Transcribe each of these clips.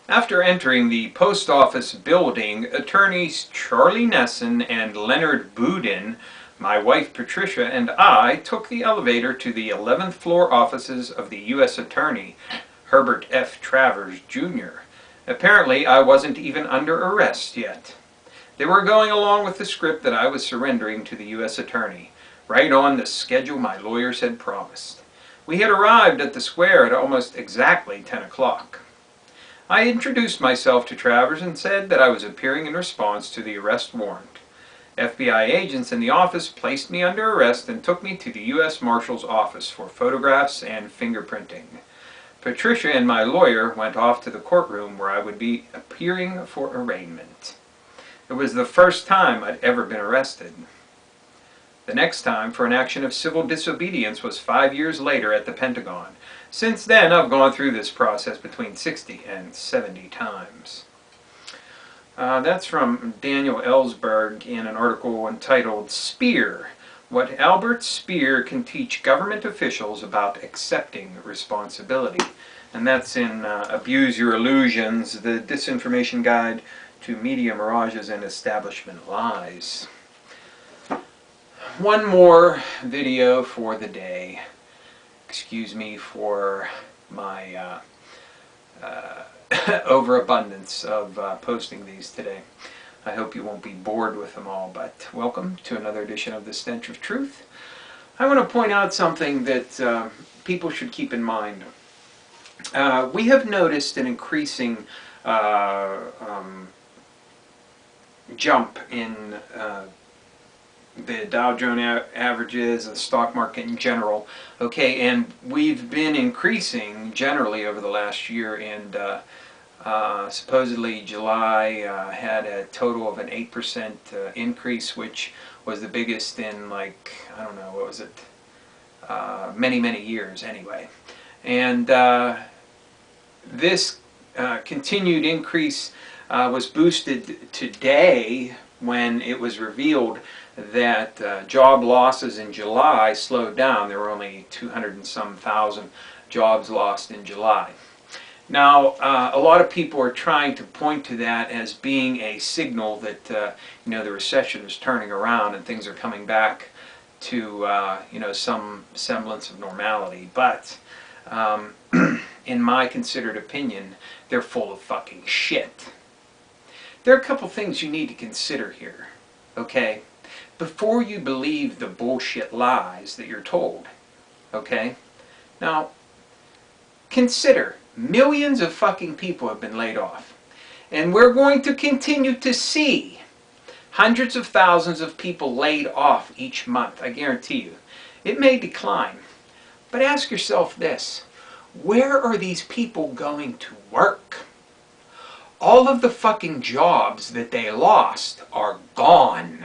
After entering the post office building, attorneys Charlie Nesson and Leonard Boudin, my wife Patricia, and I took the elevator to the 11th floor offices of the U.S. Attorney, Herbert F. Travers, Jr. Apparently, I wasn't even under arrest yet. They were going along with the script that I was surrendering to the U.S. Attorney, right on the schedule my lawyers had promised. We had arrived at the square at almost exactly 10 o'clock. I introduced myself to Travers and said that I was appearing in response to the arrest warrant. FBI agents in the office placed me under arrest and took me to the U.S. Marshal's office for photographs and fingerprinting. Patricia and my lawyer went off to the courtroom where I would be appearing for arraignment. It was the first time I'd ever been arrested. The next time for an action of civil disobedience was 5 years later at the Pentagon. Since then, I've gone through this process between 60 and 70 times. That's from Daniel Ellsberg in an article entitled Spear, What Albert Speer Can Teach Government Officials About Accepting Responsibility. And that's in Abuse Your Illusions, the Disinformation Guide to Media Mirages and Establishment Lies. One more video for the day. Excuse me for my overabundance of posting these today. I hope you won't be bored with them all, but welcome to another edition of the Stench of Truth. I want to point out something that people should keep in mind. We have noticed an increasing jump in the Dow Jones averages, the stock market in general. Okay, and we've been increasing generally over the last year, and supposedly July had a total of an 8% increase, which was the biggest in, like, I don't know, what was it, many years anyway. And this continued increase was boosted today when it was revealed that job losses in July slowed down. There were only 200 and some thousand jobs lost in July. Now, a lot of people are trying to point to that as being a signal that you know, the recession is turning around and things are coming back to you know, some semblance of normality. But in my considered opinion, they're full of fucking shit. There are a couple things you need to consider here, okay? Before you believe the bullshit lies that you're told, okay? Now, consider millions of fucking people have been laid off. And we're going to continue to see hundreds of thousands of people laid off each month, I guarantee you. It may decline, but ask yourself this: where are these people going to work? All of the fucking jobs that they lost are gone.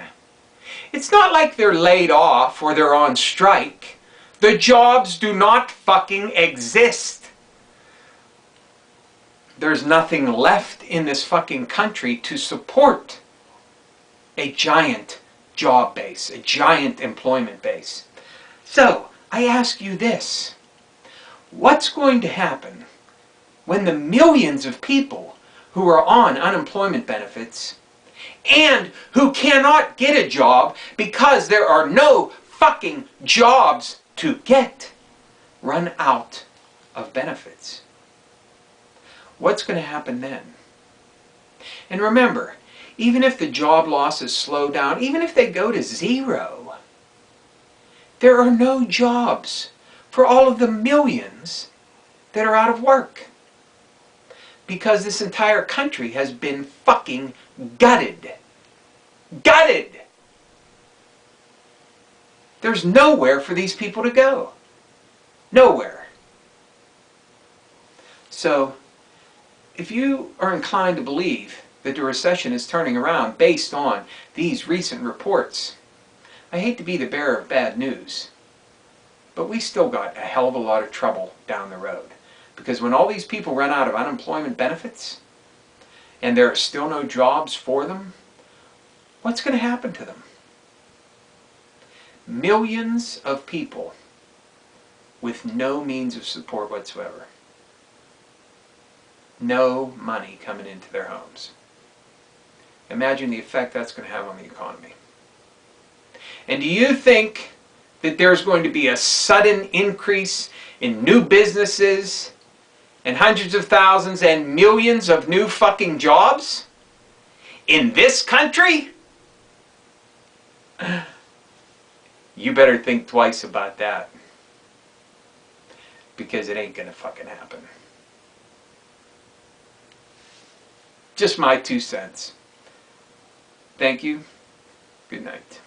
It's not like they're laid off or they're on strike. The jobs do not fucking exist. There's nothing left in this fucking country to support a giant job base, a giant employment base. So, I ask you this: what's going to happen when the millions of people who are on unemployment benefits and who cannot get a job because there are no fucking jobs to get run out of benefits? What's going to happen then? And remember, even if the job losses slow down, even if they go to zero, there are no jobs for all of the millions that are out of work. Because this entire country has been fucking gutted. Gutted! There's nowhere for these people to go. Nowhere. So, if you are inclined to believe that the recession is turning around based on these recent reports, I hate to be the bearer of bad news, but we still got a hell of a lot of trouble down the road. Because when all these people run out of unemployment benefits and there are still no jobs for them, what's going to happen to them? Millions of people with no means of support whatsoever. No money coming into their homes. Imagine the effect that's going to have on the economy. And do you think that there's going to be a sudden increase in new businesses and hundreds of thousands and millions of new fucking jobs in this country? You better think twice about that, because it ain't gonna fucking happen. Just my 2 cents. Thank you. Good night.